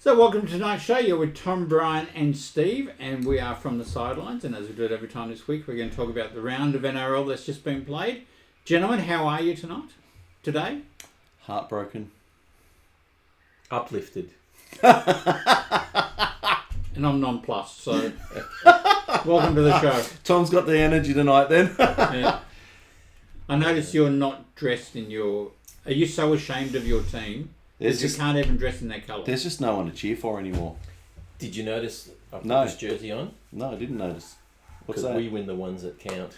So welcome to tonight's show. You're with Tom, Brian and Steve, and we are from the sidelines. And as we do it every time this week, we're going to talk about the round of NRL that's just been played. Gentlemen, how are you today? Heartbroken. Uplifted. And I'm nonplussed, so welcome to the show. Tom's got the energy tonight then. Yeah. I notice you're not dressed in your... Are you so ashamed of your team that you can't even dress in their colour? There's just no one to cheer for anymore. Did you notice I put No. this jersey on? No, I didn't notice. What's Because that? we win the ones that count.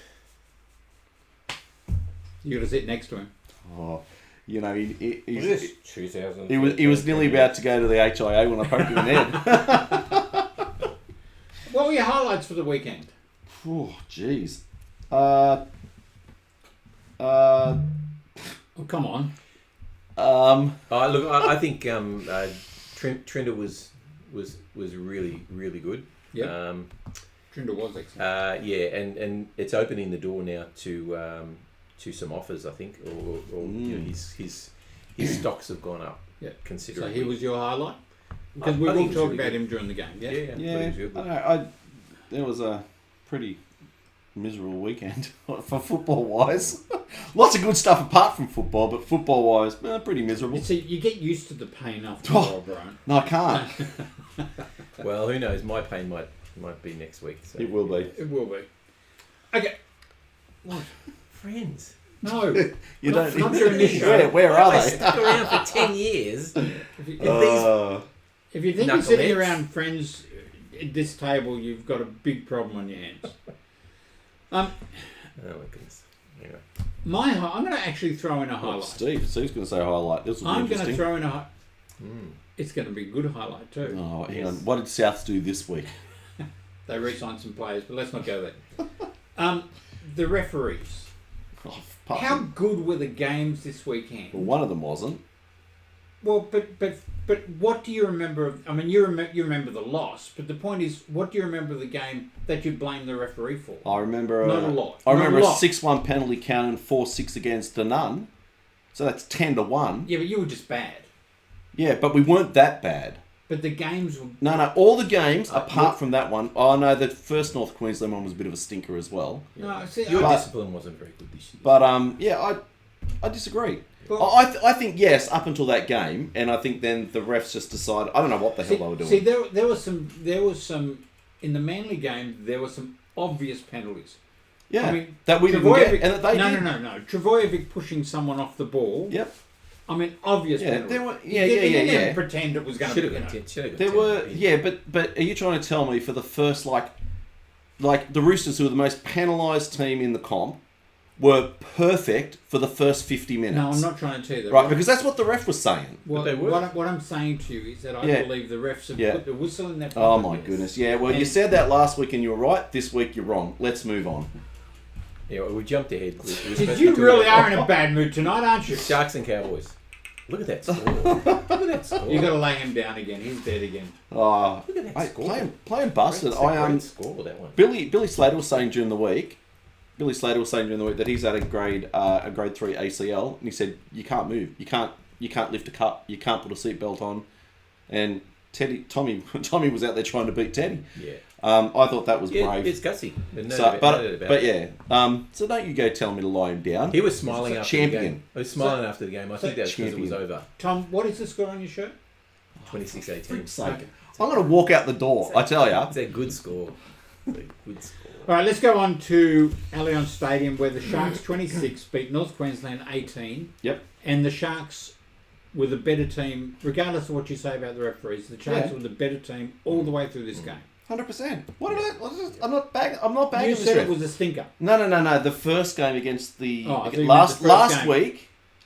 You got to sit next to him. Oh, you know, Was this 2000? he was nearly about to go to the HIA when I poked him in the head. What were your highlights for the weekend? Oh, jeez. Oh, come on. Look, I think Trinder was really, really good. Yeah. Trinder was excellent. Yeah, and it's opening the door now to some offers, I think, or you know, his stocks have gone up considerably. So he was your highlight? Because we will talk about him during the game, yeah? Yeah. Yeah, Good. I know, there was a pretty miserable weekend for football-wise. Lots of good stuff apart from football, but football-wise, pretty miserable. You see, you get used to the pain after a while, Brian. No, I can't. Well, who knows? My pain might be next week. So. It will be. It will be. Okay. What? Friends. No. You not don't. during this show. Where are I they? stuck around for 10 years. If you think you're sitting Knuckleheads. around friends at this table, you've got a big problem on your hands. Oh my goodness. Anyway. I'm going to actually throw in a Oh, highlight. Steve's going to say highlight. This will be I'm going to interesting. throw in a... It's going to be a good highlight too. Oh, hang on. What did Souths do this week? They re-signed some players, but let's not go there. The referees. Oh, How good were the games this weekend? Well, one of them wasn't. Well, but what do you remember of... I mean, you remember the loss, but the point is, what do you remember of the game that you blame the referee for? I remember... Not a lot. I remember Not a a lot. 6-1 penalty count and 4-6 against the Nun. So that's 10-1. Yeah, but you were just bad. Yeah, but we weren't that bad. But the games were... No, all the games, apart from that one... Oh, no, the first North Queensland one was a bit of a stinker as well. No, see, Your discipline wasn't very good this year. But, yeah, I disagree. Well, I think, yes, up until that game, and I think then the refs just decided... I don't know what the hell they were doing. See, there was some... In the Manly game, there were some obvious penalties. Yeah, I mean, that we didn't get, and that they did. No. Travojevic pushing someone off the ball. Yep. I mean, obvious Yeah, penalties. there were... You didn't Yeah. pretend it was going to Should be... have been 10. There were, but are you trying to tell me for the first, like the Roosters, who were the most penalised team in the comp, were perfect for the first 50 minutes? No, I'm not trying to tell you that. Right, because that's what the ref was saying. Well, But they were. what I'm saying to you is that I Yeah. believe the refs have Yeah. put the whistle in their pocket. Oh, my goodness. Yeah, well, you And- said that last week and you were right. This week you're wrong. Let's move on. Yeah, well, we jumped ahead. We were supposed You to be really talking are about in a bad mood tonight, aren't you? Sharks and Cowboys. Look at that score. Look at that score. You got to lay him down again. He's dead again. Oh, Look at that hey, score. playing busted. Great score, that one. Billy Slater was saying during the week that he's had a grade 3 ACL, and he said you can't move, you can't lift a cup, you can't put a seatbelt on, and Tommy was out there trying to beat Teddy. Yeah. I thought that was Yeah, brave. it's gutsy. But yeah. So don't you go telling me to lie him down. He was smiling after the champion. game. He was smiling after the game. I think that's because it was champion. over. Tom, what is the score on your shirt? 26-18. For sake. I'm going to walk out the door, I tell ya. It's a good score. It's a good score. All right, let's go on to Allianz Stadium, where the Sharks 26 beat North Queensland 18. Yep. And the Sharks were the better team, regardless of what you say about the referees. The Sharks were the better team all the way through this game. 100%. I'm not bagging. You this said ref. it was a stinker. No. The first game against the Oh, I thought you meant the first game.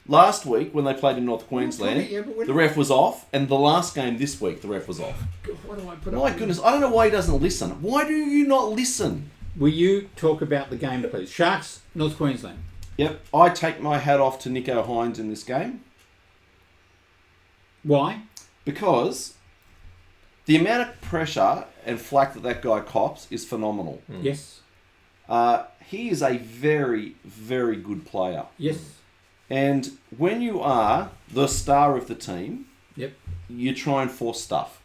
last week when they played in North Queensland, Yeah, but the ref was off, and the last game this week the ref was off. What do I put My up? goodness, I don't know why he doesn't listen. Why do you not listen? Will you talk about the game, please? Sharks, North Queensland. Yep, I take my hat off to Nico Hines in this game Why? because the amount of pressure and flack that guy cops is phenomenal. Yes. He is a very, very good player. Yes. And when you are the star of the team, Yep. you try and force stuff.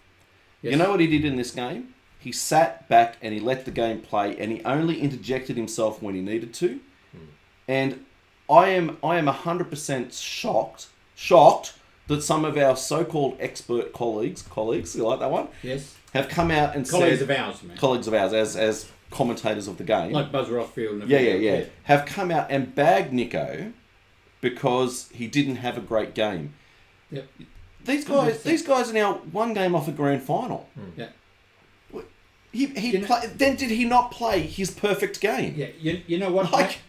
Yes. You know what he did in this game? He sat back and he let the game play, and he only interjected himself when he needed to. And I am 100% shocked that some of our so-called expert colleagues, you like that one? Yes. Have come out and Colleagues said... of ours, man. Colleagues of ours, as commentators of the game. Like Buzz Rothfield. And Yeah. Have come out and bagged Nico because he didn't have a great game. Yep. These guys are now one game off a grand final. Yeah. Then did he not play his perfect game? Yeah. You know what? Like,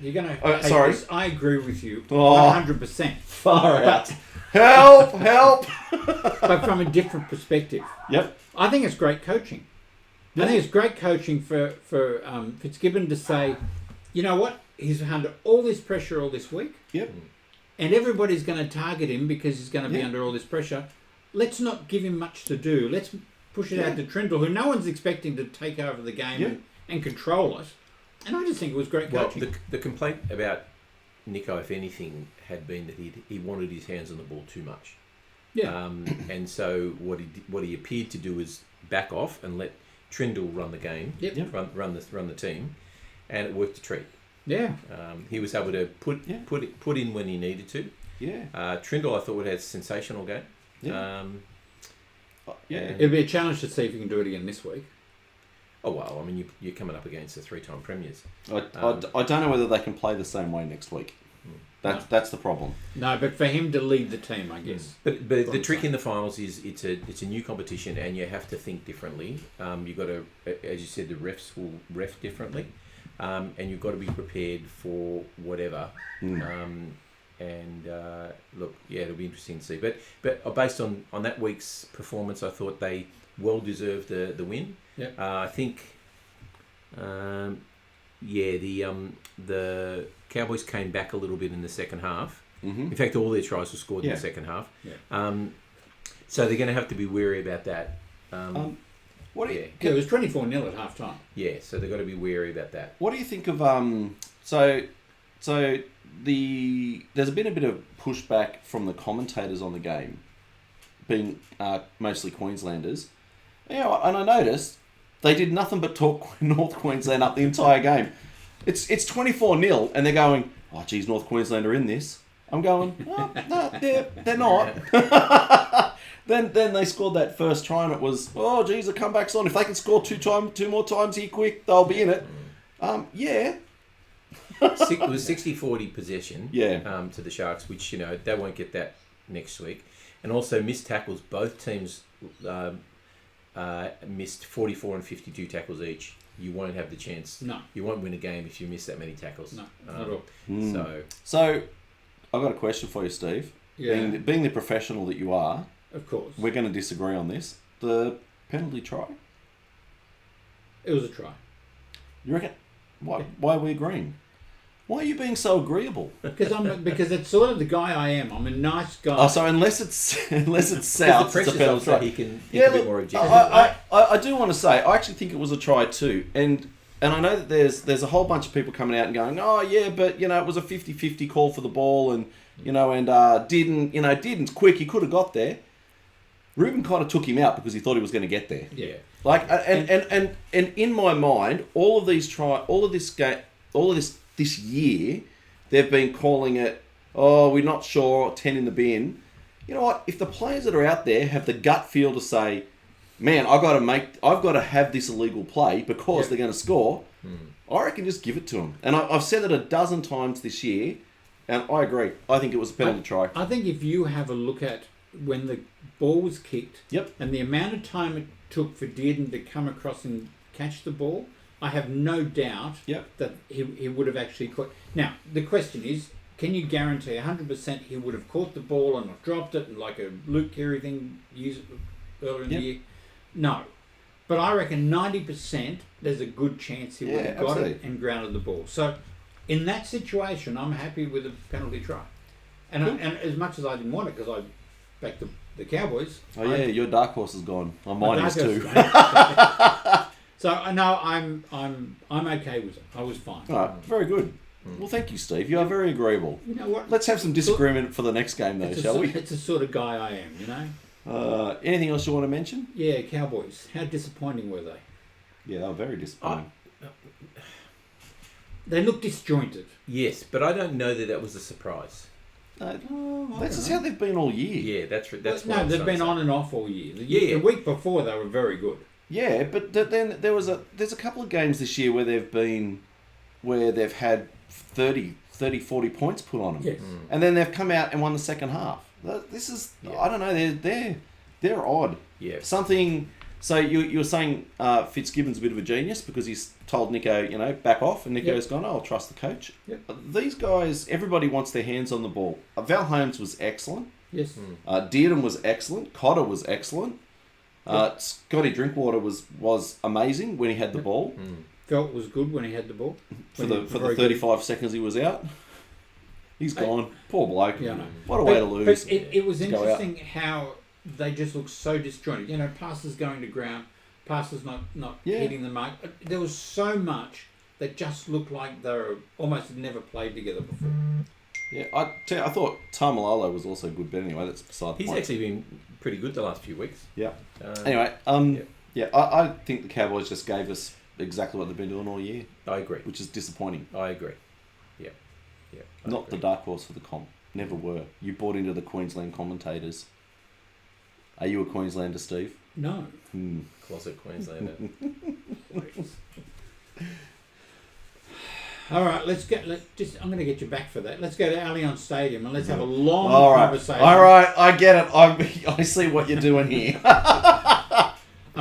you're gonna. Sorry. I agree with you. 100%. Far out. Help! But from a different perspective. Yep. I think it's great coaching. Yeah. I think it's great coaching for Fitzgibbon to say, you know what? He's under all this pressure all this week. Yep. And everybody's going to target him because he's going to be under all this pressure. Let's not give him much to do. Let's push it out to Trindle, who no one's expecting to take over the game and control it. And I just think it was great coaching. Well, the complaint about Nico, if anything, had been that he wanted his hands on the ball too much. Yeah. And so what he appeared to do is back off and let Trindle run the game, run the team, and it worked a treat. Yeah. He was able to put in when he needed to. Yeah. Trindle, I thought, would have a sensational game. Yeah. It'll be a challenge to see if you can do it again this week. Oh, well, I mean, you're coming up against the 3-time premiers. I don't know whether they can play the same way next week. That's the problem. No, but for him to lead the team, I guess. But the trick in the finals is it's a new competition, and you have to think differently. You've got to, as you said, the refs will ref differently, and you've got to be prepared for whatever. Look, it'll be interesting to see. But based on that week's performance, I thought they well deserved the win. Yeah. I think. The Cowboys came back a little bit in the second half. Mm-hmm. In fact, all their tries were scored in the second half. Yeah. So they're going to have to be wary about that. It was 24-0 at half time. Yeah, so they've got to be wary about that. What do you think of there's been a bit of pushback from the commentators on the game, being mostly Queenslanders. And I noticed they did nothing but talk North Queensland up the entire game. It's 24-0, and they're going, oh, geez, North Queensland are in this. I'm going, oh, no, they're not. Then they scored that first try, and it was, oh, geez, the comeback's on. If they can score two more times here quick, they'll be in it. It was 60-40 possession to the Sharks, which, they won't get that next week. And also missed tackles. Both teams missed 44 and 52 tackles each. You won't have the chance. No. You won't win a game if you miss that many tackles. No, not at all. So, I've got a question for you, Steve. Yeah. Being the professional that you are, of course, we're going to disagree on this. The penalty try. It was a try. You reckon? Why are we agreeing? Why are you being so agreeable? Because it's sort of the guy I am. I'm a nice guy. Oh, so unless it's South, it's a penalty try. He can think a bit more objective. I do want to say, I actually think it was a try too, and I know that there's a whole bunch of people coming out and going, oh yeah, but it was a 50-50 call for the ball, and didn't quick. He could have got there. Ruben kind of took him out because he thought he was going to get there. Yeah. Like and in my mind, all of this year, they've been calling it, oh, we're not sure, 10 in the bin. You know what? If the players that are out there have the gut feel to say, man, I've got to have this illegal play because they're going to score, I reckon just give it to them. And I've said it a dozen times this year, and I agree. I think it was a penalty try. I think if you have a look at when the ball was kicked and the amount of time it took for Dearden to come across and catch the ball, I have no doubt that he would have actually caught. Now, the question is, can you guarantee 100% he would have caught the ball and not dropped it, and like a Luke Keary thing earlier in the year? No. But I reckon 90% there's a good chance he would have got it and grounded the ball. So, in that situation, I'm happy with a penalty try. And as much as I didn't want it, because I backed the Cowboys. Oh, your dark horse is gone. Mine is too. So I know I'm okay with it. I was fine. All right, very good. Well, thank you, Steve. You are very agreeable. You know what? Let's have some disagreement for the next game, though, shall we? It's the sort of guy I am, Anything else you want to mention? Yeah, Cowboys. How disappointing were they? Yeah, they were very disappointing. They looked disjointed. Yes, but I don't know that was a surprise. That's just how they've been all year. Yeah, that's what no, they've been on and off all year. The week before they were very good. Yeah, but then there's a couple of games this year where they've had 30, 40 points put on them. Yes. And then they've come out and won the second half. This is I don't know, they're odd. Yeah. So you're saying Fitzgibbon's a bit of a genius because he's told Nico, back off, and Nico's gone, I'll trust the coach. Yep. These guys, everybody wants their hands on the ball. Val Holmes was excellent. Yes. Dearden was excellent. Cotter was excellent. Scotty Drinkwater was amazing when he had the ball. Felt was good when he had the ball. For the 35 seconds he was out. He's gone. Poor bloke. Yeah, no. What a way to lose. But it was interesting how they just looked so disjointed. Passes going to ground, passes not hitting the mark. There was so much that just looked like they were almost had never played together before. Yeah, I thought Tamalolo was also good, but anyway, that's beside the point. He's actually been pretty good the last few weeks. Yeah. I think the Cowboys just gave us exactly what they've been doing all year. I agree. Which is disappointing. I agree. Yeah. Not the dark horse for the comp. Never were. You bought into the Queensland commentators. Are you a Queenslander, Steve? No. Closet Queenslander. All right, I'm going to get you back for that. Let's go to Allianz Stadium and let's have a long conversation. All right, I get it. I see what you're doing here. A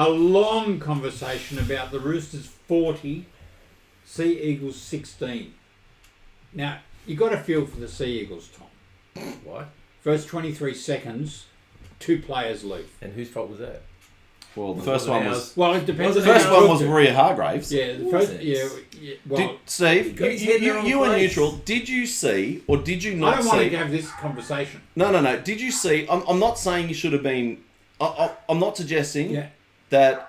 long conversation about the Roosters 40, Sea Eagles 16. Now, you got a feel for the Sea Eagles, Tom. What? First 23 seconds, 2 players leave. And whose fault was that? Well, the first one was... Well, it depends. The first one was Maria Hargraves. Yeah, the first... Yeah, well... Steve, you were neutral. Did you see, or did you not see... I don't want to have this conversation. No. Did you see... I'm not saying you should have been... I'm not suggesting that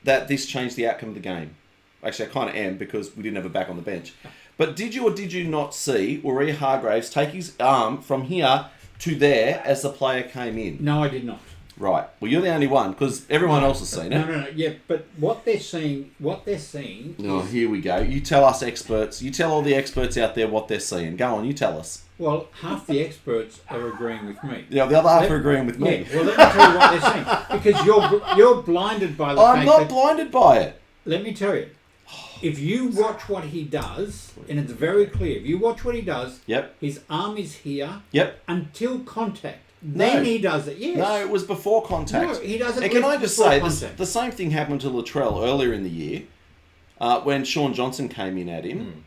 this changed the outcome of the game. Actually, I kind of am, because we didn't have a back on the bench. But did you or did you not see Maria Hargraves take his arm from here to there as the player came in? No, I did not. Right. Well, you're the only one, because everyone else has seen it. No. Yeah, but what they're seeing... Oh, here we go. You tell us experts. You tell all the experts out there what they're seeing. Go on, you tell us. Well, half the experts are agreeing with me. Yeah, the other half are agreeing with me. Yeah, well, let me tell you what they're saying. Because you're blinded by the fact that... I'm not blinded by it. Let me tell you. If you watch what he does, and it's very clear, if you watch what he does, his arm is here until contact. Then he does it, yes. No, it was before contact. No, he does it and can I just say, the same thing happened to Latrell earlier in the year when Sean Johnson came in at him.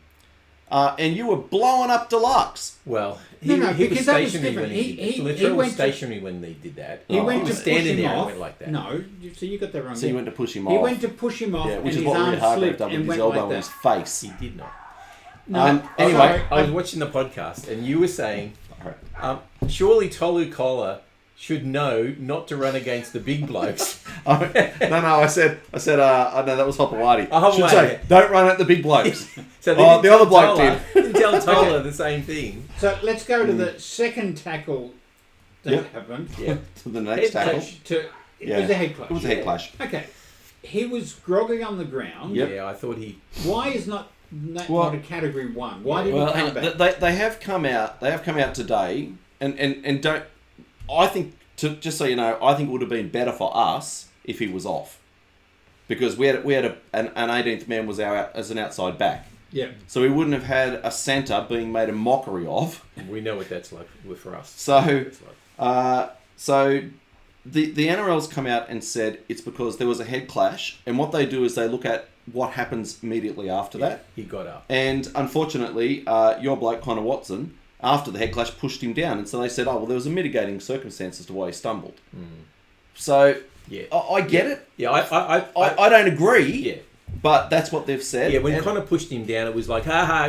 And you were blowing up Deluxe. Well, he was stationary when he did that. Latrell was stationary when they did that. He went to standing push him there off. and went like that. No, so you got that wrong. So you went to push him off. He went to push him off, which and is his what arm Red Hargrave slipped done with and his went elbow like in that. his face. He did not. No, anyway, I was watching the podcast, and you were saying, surely Tolu Kola should know not to run against the big blokes. No, I said, no, that was Hopewadi. Should say, don't run at the big blokes. So the other bloke did. Didn't tell Tola the same thing. So let's go to the second tackle that happened. Yeah, to the next tackle. It was a head clash. It was a head clash. Okay. He was groggy on the ground. Yep. Yeah, I thought he... Why is not a category 1? Why did he come back? They have come out. They have come out today, and don't. I think just so you know, I think it would have been better for us if he was off, because we had an 18th man was as an outside back. Yeah. So we wouldn't have had a centre being made a mockery of. We know what that's like for us. So, the NRL's come out and said it's because there was a head clash, and what they do is they look at what happens immediately after that. He got up. And unfortunately, your bloke, Connor Watson, after the head clash, pushed him down. And so they said, there was a mitigating circumstance as to why he stumbled. So, I get it. Yeah, I don't agree. Yeah. But that's what they've said. Yeah, when Connor pushed him down, it was like,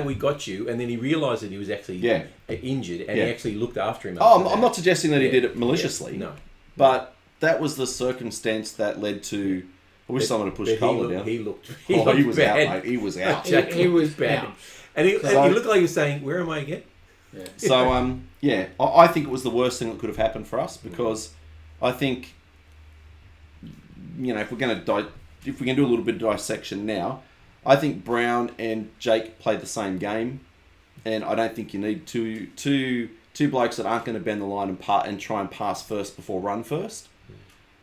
we got you. And then he realised that he was actually injured, and he actually looked after him. I'm not suggesting that he did it maliciously. No. But that was the circumstance that led to... I wish someone had pushed Kohler down. He looked he was bad. out, mate. He was out. He was bad. And he looked like he was saying, where am I again? Yeah. So, I think it was the worst thing that could have happened for us, because I think, if we're going to do a little bit of dissection now, I think Brown and Jake played the same game, and I don't think you need two blokes that aren't going to bend the line and try and pass first before run first.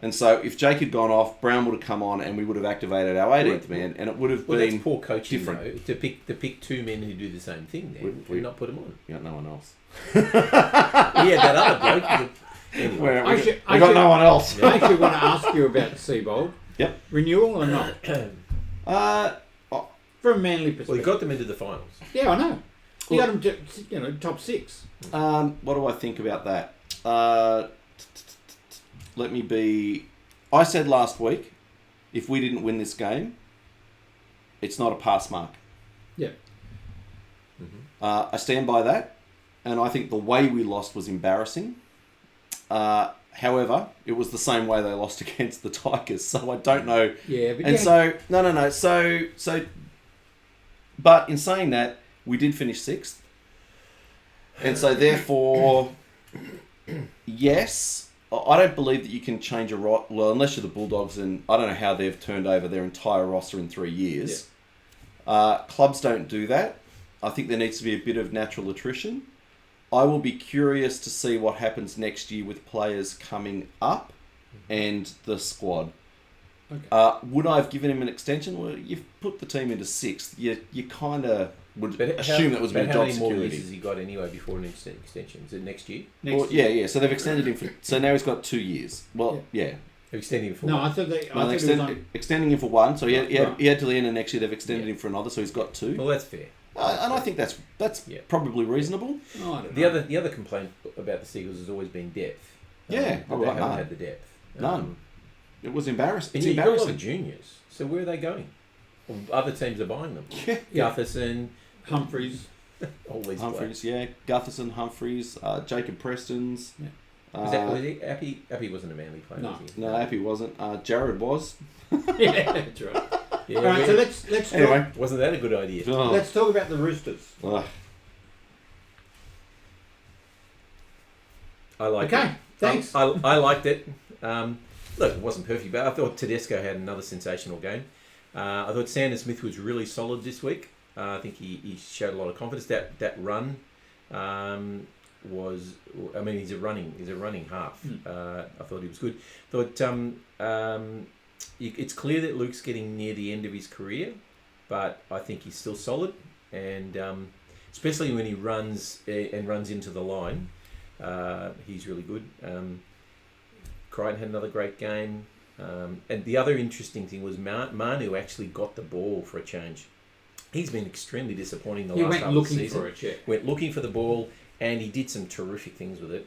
And so if Jake had gone off, Brown would have come on, and we would have activated our 18th man, and it would have been that's poor coaching, different. Though, to pick two men who do the same thing. Then we not put them on. You got no one else. Yeah, that other bloke. Anyway. We got no one else. I actually want to ask you about Seabold. Yep. Renewal or not? From a Manly perspective. Well, you got them into the finals. Yeah, I know. You got them to top 6. What do I think about that? I said last week, if we didn't win this game, it's not a pass mark. Yeah. I stand by that, and I think the way we lost was embarrassing. However, it was the same way they lost against the Tigers, so I don't know. Yeah, but no. But in saying that, we did finish 6th, and so therefore, yes. I don't believe that you can change unless you're the Bulldogs, and I don't know how they've turned over their entire roster in 3 years. Yeah. Clubs don't do that. I think there needs to be a bit of natural attrition. I will be curious to see what happens next year with players coming up and the squad. Okay. Would I have given him an extension? Well, you've put the team into 6th. You kind of would assume that was a bit of job security. How many more years has he got anyway before an extension? Is it next year? Yeah. So they've extended him so now he's got 2 years. Well, yeah. They've extended him for no, one. I thought they extending him for 1. So he had till the end of next year. They've extended him for another, so he's got 2. Well, that's fair. And I think that's probably reasonable. The other complaint about the Seagulls has always been depth. They haven't had the depth. None. It was embarrassing. It's embarrassing. You've got a lot of juniors. So where are they going? Well, other teams are buying them. Gutherson, Humphreys, all these Humphreys, players. Gutherson, Humphreys, Jacob Preston's. Yeah. Was he Appy? Appy wasn't a Manly player. No, Appy wasn't. Jared was. Yeah, that's right. Yeah, all right, so let's anyway. talk. Wasn't that a good idea? Oh. Let's talk about the Roosters. I like it. Okay, thanks. I liked it. Look, it wasn't perfect, but I thought Tedesco had another sensational game. I thought Sandon Smith was really solid this week. I think he showed a lot of confidence. That run was. I mean, he's a running half. I thought he was good. It's clear that Luke's getting near the end of his career, but I think he's still solid, and especially when he runs into the line, he's really good. Crichton had another great game. And the other interesting thing was Manu actually got the ball for a change. He's been extremely disappointing the last half of the season. He went looking for it, Went looking for the ball, and he did some terrific things with it.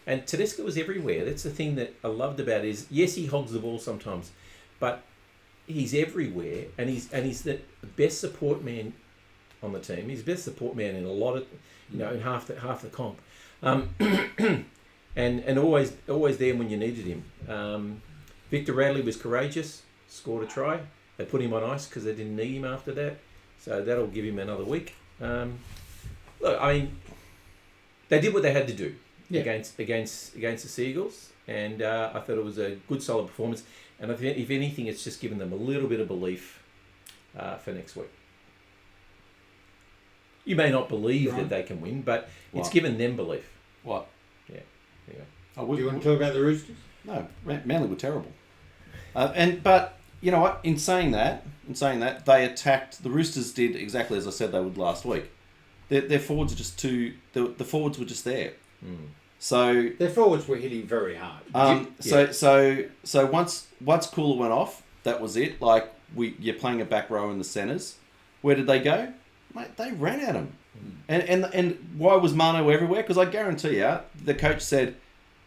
And Tedesco was everywhere. That's the thing that I loved about it is, yes, he hogs the ball sometimes, but he's everywhere, and he's the best support man on the team. He's the best support man in a lot of, in half the comp. And always there when you needed him. Victor Radley was courageous, scored a try. They put him on ice because they didn't need him after that. So that'll give him another week. Look, I mean, they did what they had to do against the Seagulls, and I thought it was a good, solid performance. And if anything, it's just given them a little bit of belief for next week. You may not believe that they can win, but it's given them belief. What? Yeah. Anyway. Do you want to talk about the Roosters? No, Manly were terrible. But you know what? In saying that, they attacked. The Roosters did exactly as I said they would last week. Their forwards are just too. The forwards were just there. So their forwards were hitting very hard. So once Cooler went off, that was it. Like you're playing a back row in the centres. Where did they go? Mate, they ran at him. And why was Manu everywhere? Because I guarantee you, the coach said,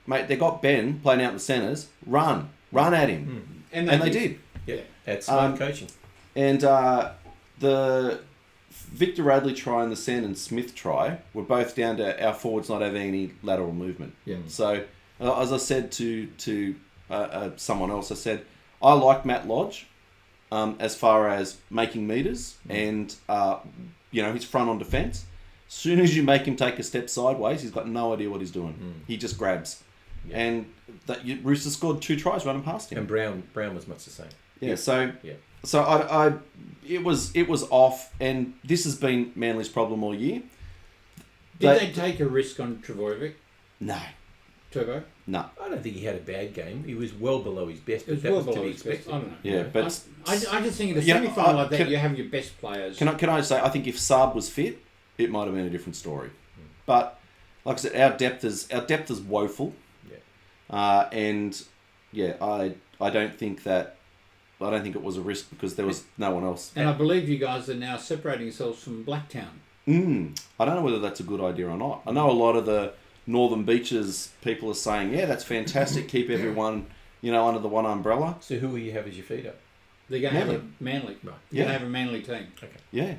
mate, they got Ben playing out in the centres. Run at him. And they did. Yeah, that's smart coaching. And the Victor Radley try and the Sandon Smith try were both down to our forwards not having any lateral movement. Yeah. So, as I said to someone else, I said, I like Matt Lodge as far as making meters and, his front on defence. As soon as you make him take a step sideways, he's got no idea what he's doing. He just grabs. Yeah. And Roosters scored 2 tries running past him. And Brown was much the same. Yeah, so it was off, and this has been Manly's problem all year. Did they take a risk on Trbojevic? No. Turbo? No. I don't think he had a bad game. He was well below his best, but that was well to be expected. expected. I don't know. Yeah, but I just think in a semi-final like that, you have your best players. Can I say, I think if Saab was fit, it might have been a different story. But like I said, our depth is woeful. Yeah. And yeah, I don't think it was a risk because there was no one else. And I believe you guys are now separating yourselves from Blacktown. I don't know whether that's a good idea or not. I know a lot of the Northern Beaches people are saying, yeah, that's fantastic. Keep everyone, under the one umbrella. So who will you have as your feeder? They're going to have a Manly. Right. They're going to have a Manly team. Okay. Yeah.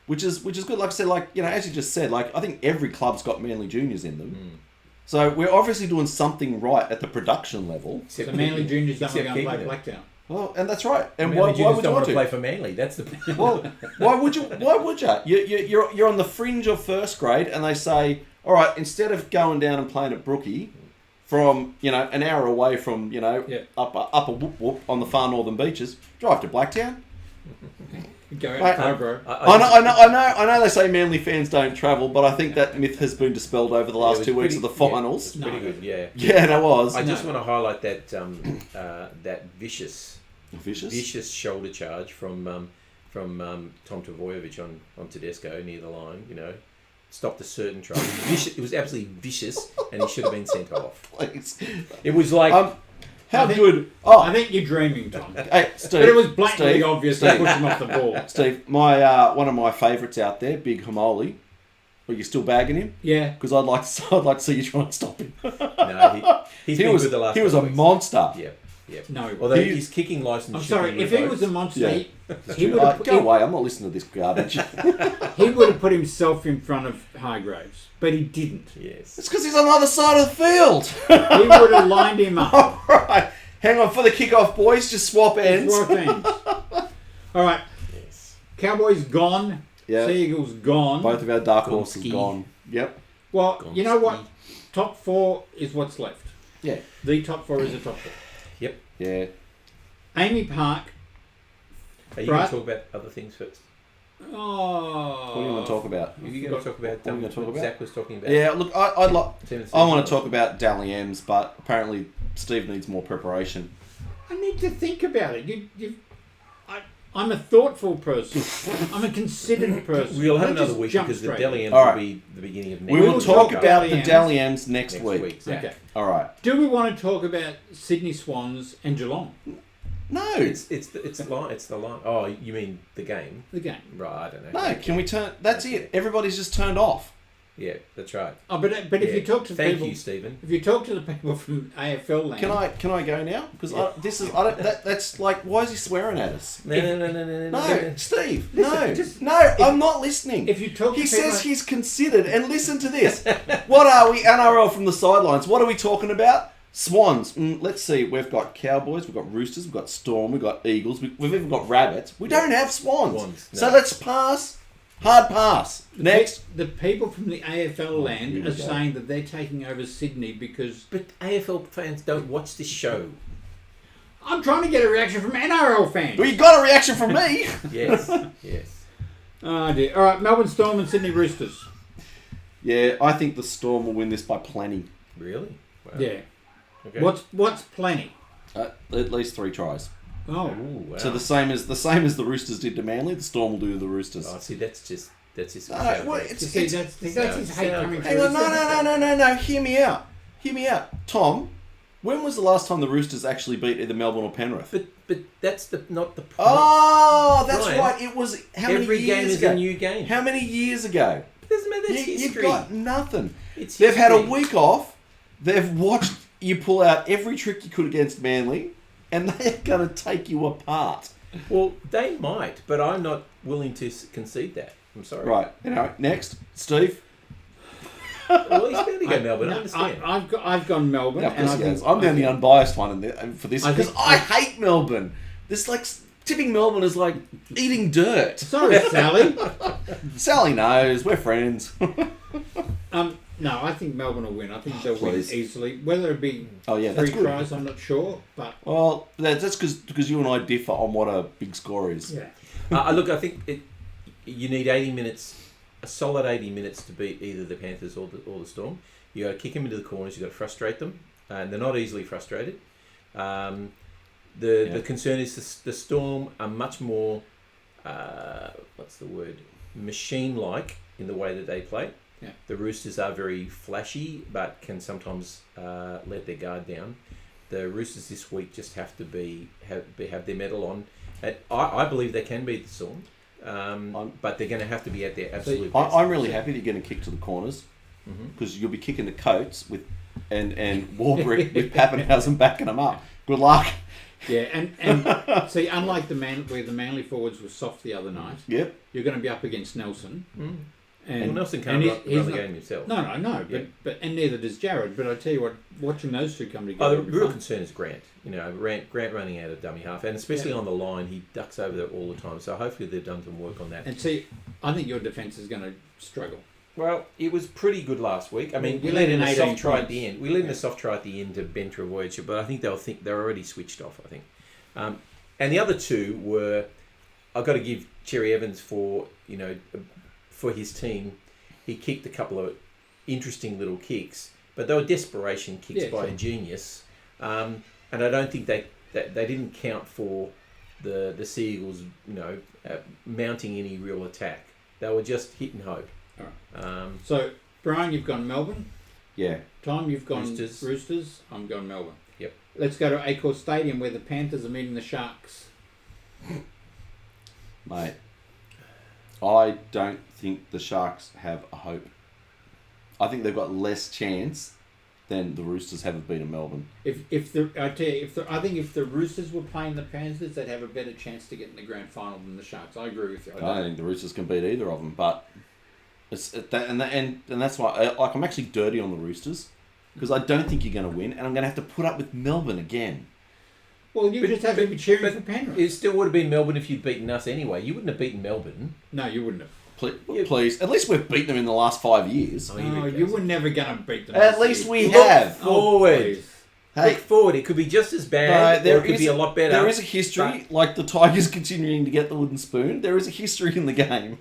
Which is good. Like I said, as you just said, I think every club's got Manly juniors in them. So we're obviously doing something right at the production level. Except the Manly juniors don't want to go and play Blacktown. Well, and that's right. And why would you want to play for Manly? That's the well. Why would you? You're on the fringe of first grade, and they say, all right, instead of going down and playing at Brookie, from an hour away from upper whoop whoop on the far northern beaches, drive to Blacktown. Go out, bro. I know. They say Manly fans don't travel, but I think that myth has been dispelled over the last 2 weeks of the finals. Yeah, pretty good, yeah. Yeah, that was. I just want to highlight that that vicious shoulder charge from Tom Trbojevic on Tedesco near the line. Stopped a certain try. It was absolutely vicious, and he should have been sent off. Please. It was like. Good. I think you're dreaming, Tom. Hey, Steve. But it was blatantly obvious to push him off the ball. Steve, one of my favourites out there, Big Hamoli. Are you still bagging him? Yeah. Because I'd like to see you try and stop him. No, he's been good the last. He was a monster. Yeah. No. Although his kicking license. I'm sorry. If he was a monster, he would have go away. I'm not listening to this garbage. He would have put himself in front of Hargraves, but he didn't. Yes. It's because he's on the other side of the field. He would have lined him up. All right. Hang on for the kickoff, boys. Just swap ends. Swap ends. All right. Yes. Cowboys gone. Yep. Sea Eagles gone. Both of our dark horses gone. Yep. Well, you know what? Top 4 is what's left. Yeah. The top 4 is the top 4. Yep. Yeah. Amy Park. Are you going to talk about other things first? Oh. What do you want to talk about? You're going to talk about what Zach was talking about. Yeah, look, I want to talk about Dally M's, but apparently Steve needs more preparation. I need to think about it. I'm a thoughtful person. I'm a considered person. We'll have another week because the Dally M's will be the beginning of next week. We will talk about the Dally M's next week. Okay. All right. Do we want to talk about Sydney Swans and Geelong? No. It's the line. Oh, you mean the game? The game. Right, I don't know. No, can we turn... That's it. Everybody's just turned off. Yeah, that's right. Oh, but if you talk to people... Thank you, Stephen. If you talk to the people from AFL land... Can I go now? Because that's like, why is he swearing at us? No, Steve, listen, I'm not listening. If you talk to he says he's considered, and listen to this. What are we, NRL from the sidelines, what are we talking about? Swans. Let's see, we've got Cowboys, we've got Roosters, we've got Storm, we've got Eagles, we've even got Rabbits. We don't have Swans. No. So let's pass. Hard pass. Next. The people from the AFL land are saying that they're taking over Sydney because... But AFL fans don't watch this show. I'm trying to get a reaction from NRL fans. Well, you got a reaction from me. Yes. Oh, dear. All right, Melbourne Storm and Sydney Roosters. Yeah, I think the Storm will win this by plenty. Really? Wow. Yeah. Okay. What's plenty? At least 3 tries. Oh, wow. So the same as the Roosters did to Manly, the Storm will do to the Roosters. Oh, see, that's just. That's his hate coming through. Hang on, no. Hear me out. Tom, when was the last time the Roosters actually beat either Melbourne or Penrith? But that's not the point. Oh, that's Brian, right. It was how many every years game is ago? a new game. How many years ago? It doesn't matter. That's history. You've got nothing. They've had a week off. They've watched you pull out every trick you could against Manly. And they're going to take you apart. Well, they might, but I'm not willing to concede that. I'm sorry. Right. Next, Steve. Well, he's bound to go Melbourne. I understand. I've gone Melbourne. I'm the only unbiased one for this because I hate Melbourne. This tipping Melbourne is like eating dirt. Sorry, Sally. Sally knows. We're friends. No, I think Melbourne will win. I think they'll Please. win easily. Whether it be that's 3 good. tries, I'm not sure. But Well, that's because you and I differ on what a big score is. yeah, Look, I think you need 80 minutes, a solid 80 minutes to beat either the Panthers or the Storm. You got to kick them into the corners. You got to frustrate them, and they're not easily frustrated. The concern is the Storm are much more, machine-like in the way that they play. Yeah. The Roosters are very flashy, but can sometimes let their guard down. The Roosters this week just have to have their mettle on. And I believe they can beat the Storm, but they're going to have to be at their absolute best. I'm really happy that you're going to kick to the corners because you'll be kicking the Coates and Warbrick with Pappenhausen backing them up. Good luck. Yeah, and see, unlike where the Manly forwards were soft the other night, Yep. you're going to be up against Nelson. And Nelson can't run the game himself. No, but neither does Jared. But I tell you what, watching those two come together. Oh, the real concern is Grant. Grant running out of dummy half, and especially on the line, he ducks over there all the time. So hopefully they've done some work on that. And see, I think your defence is going to struggle. Well, it was pretty good last week. I mean, You we let let in in a 18 soft try at points. the end. We let in a soft try at the end to Ben Travojevic, but I think they're already switched off. I think, and the other two were, I've got to give Cherry Evans for his team. He kicked a couple of interesting little kicks, but they were desperation kicks by a genius, and I don't think they didn't count for the Seagulls, mounting any real attack. They were just hit and hope. All right. So, Brian, you've gone Melbourne. Yeah. Tom, you've gone Roosters. I'm going Melbourne. Yep. Let's go to Accor Stadium where the Panthers are meeting the Sharks. Mate, I don't think the Sharks have a hope. I think they've got less chance than the Roosters have of beating Melbourne. I think if the Roosters were playing the Panthers, they'd have a better chance to get in the grand final than the Sharks. I agree with you. I don't think the Roosters can beat either of them, but and that's why I'm actually dirty on the Roosters because I don't think you're going to win, and I'm going to have to put up with Melbourne again. Well, you just have to be cheering for Penrith. It still would have been Melbourne if you'd beaten us anyway. You wouldn't have beaten Melbourne. No, you wouldn't have. Please. At least we've beaten them in the last 5 years. You were never going to beat them. At least we have. Forward. Hey, look forward. It could be just as bad, or it could be a lot better. There is a history, like the Tigers continuing to get the wooden spoon. There is a history in the game.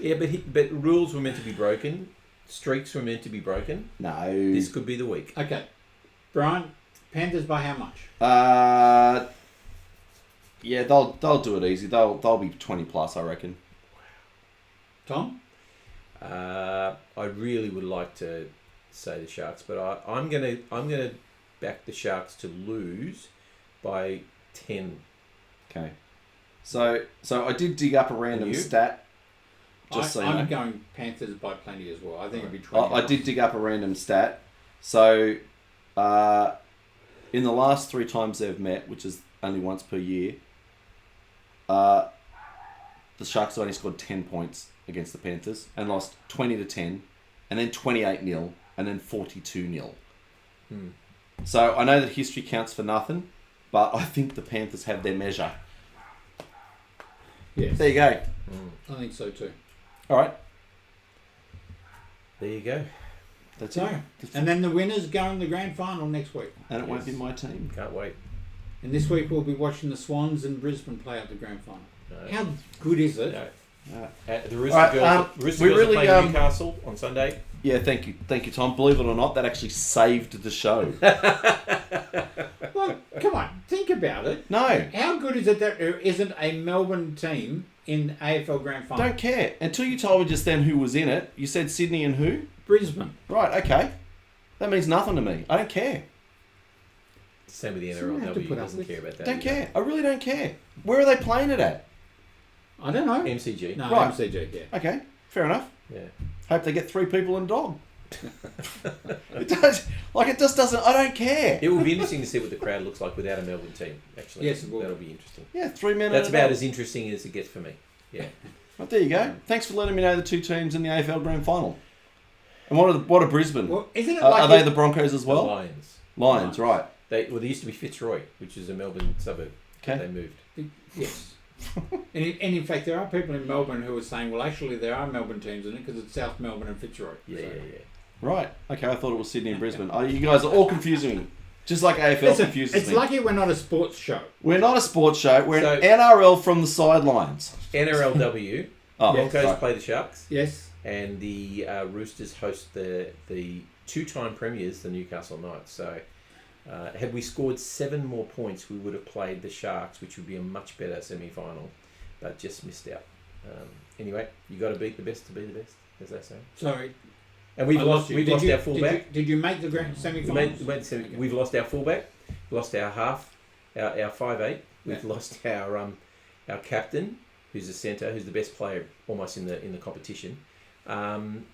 Yeah, but rules were meant to be broken. Streaks were meant to be broken. No. This could be the week. Okay. Brian, Panthers by how much? Yeah, they'll do it easy. They'll be 20 plus, I reckon. Tom? I really would like to say the Sharks, but I'm gonna back the Sharks to lose by 10. Okay. So I did dig up a random stat. I'm going Panthers by plenty as well. I think it'd be 20. I did dig up a random stat. So, in the last 3 times they've met, which is only once per year, the Sharks have only scored 10 points against the Panthers and lost 20-10, and then 28-0, and then 42-0. So I know that history counts for nothing, but I think the Panthers have their measure. Yes. There you go. I think so too. All right. There you go. That's so, it. And then the winners go in the grand final next week. And it won't be my team. Can't wait. And this week we'll be watching the Swans and Brisbane play out the grand final. How good is it? The Rooster Girls are playing Newcastle on Sunday. Yeah, thank you, Tom. Believe it or not, that actually saved the show. Well, come on, think about it. No. How good is it that there isn't a Melbourne team in AFL Grand Final? Don't care. Until you told me just then who was in it, you said Sydney and who? Brisbane. Right, okay. That means nothing to me. I don't care. Same with the NRLW, doesn't care about that. Don't care. I really don't care. Where are they playing it at? I don't know. MCG. No, right. MCG, yeah. Okay, fair enough. Yeah. Hope they get 3 people and a dog. It just doesn't. I don't care. It will be interesting to see what the crowd looks like without a Melbourne team. Actually, yes, it will. That'll be interesting. Yeah, 3 men. That's about as interesting as it gets for me. Yeah. Well, there you go. Thanks for letting me know the 2 teams in the AFL Grand Final. And what are Brisbane? Well, isn't it are they the Broncos as well? The Lions, right? They used to be Fitzroy, which is a Melbourne suburb. Okay. They moved. Yes. and in fact, there are people in Melbourne who are saying, well, actually, there are Melbourne teams in it because it's South Melbourne and Fitzroy. Yeah. Right. Okay, I thought it was Sydney and Brisbane. Oh, you guys are all confusing me. Just like AFL confuses me. It's lucky we're not a sports show. We're not a sports show. We're an NRL from the sidelines. NRLW. Broncos play the Sharks. Yes. And the Roosters host the two-time premiers, the Newcastle Knights. So, had we scored 7 more points, we would have played the Sharks, which would be a much better semi-final, but just missed out. Anyway, you got to beat the best to be the best, as they say. Sorry. And we've lost our fullback. Did you make the grand semi-finals? We've lost our fullback. Lost our half, our 5'8". We've lost our captain, who's a centre, who's the best player almost in the competition, in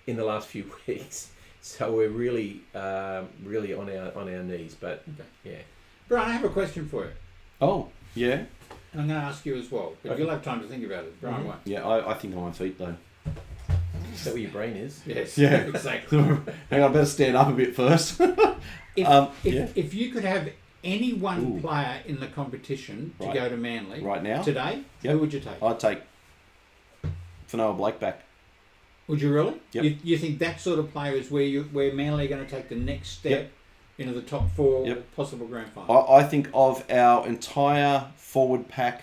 the last few weeks. So we're really on our knees. But yeah, Brian, I have a question for you. Oh yeah. And I'm going to ask you as well, but you'll have time to think about it. Brian, what? Yeah, I think on my feet though. Is that where your brain is? Yes. Yeah. Exactly. Hang on, I better stand up a bit first. If you could have any one player in the competition to go to Manly right now today, who would you take? I'd take Fanoa Blake back. Would you really? Yep. You think that sort of player is where Manly are going to take the next step into the top 4 possible grand final? I think of our entire forward pack,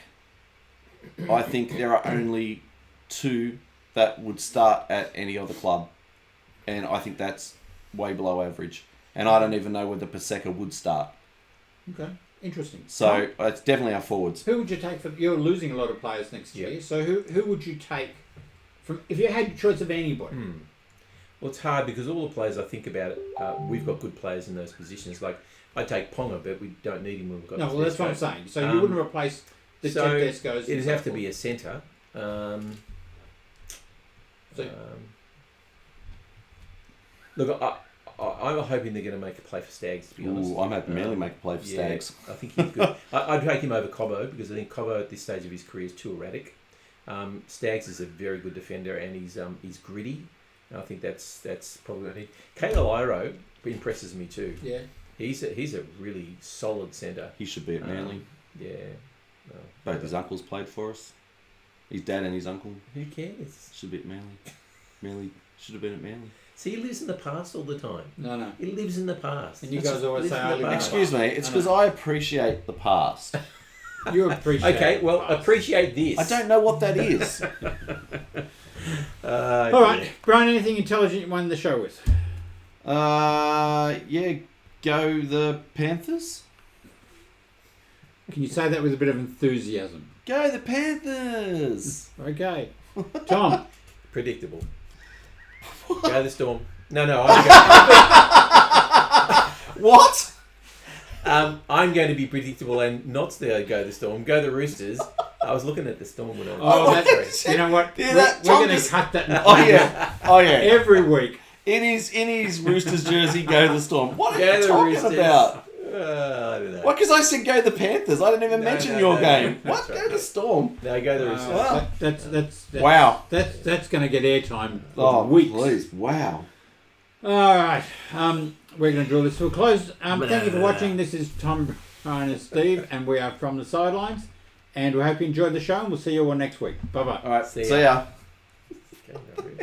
I think there are only 2 that would start at any other club, and I think that's way below average. And I don't even know whether Paseka would start. Okay, interesting. So it's definitely our forwards. Who would you take for? You're losing a lot of players next year. So who would you take from if you had a choice of anybody? Well, it's hard because all the players I think about, we've got good players in those positions. Like I take Ponga, but we don't need him when we've got. No, well that's what I'm saying. So you wouldn't replace the Tedesco's. It'd have to be a centre. Look, I'm hoping they're going to make a play for Stags, to be honest. I'm hoping Manly make a play for Stags. I think he's good. I'd take him over Cobbo because I think Cobbo at this stage of his career is too erratic. Stags is a very good defender and he's gritty. And I think that's probably what he. Kayla Iro impresses me too. Yeah. He's a really solid centre. He should be at Manly. Both his uncles played for us. His dad and his uncle. Who cares? Should be at Manly. Manly should have been at Manly. See, he lives in the past all the time. No. He lives in the past. And you guys always say, I live in the past. Excuse me, it's because I appreciate the past. You appreciate Okay, well, appreciate this. I don't know what that is. All right, Brian, anything intelligent you won the show with? Yeah, go the Panthers. Can you say that with a bit of enthusiasm? Go the Panthers! Okay. Tom. Predictable. Go the Storm. No, What? I'm going to be predictable and not go the Storm. Go the Roosters. I was looking at the Storm when I was you know what? Yeah, we're going to cut that. Oh yeah. Every week. In his Roosters jersey, go the Storm. What are go you talking Roosters. about? I don't know. What? Because I said go the Panthers. I didn't even mention your game. What? Right. Go the Storm. No, go the Roosters. That's wow. That's going to get airtime for Oh, weeks. Please. Wow. All right. We're going to draw this to a close. Thank you for watching. This is Tom, Ryan, and Steve, and we are from the Sidelines. And we hope you enjoyed the show, and we'll see you all next week. Bye-bye. All right. See ya. Okay,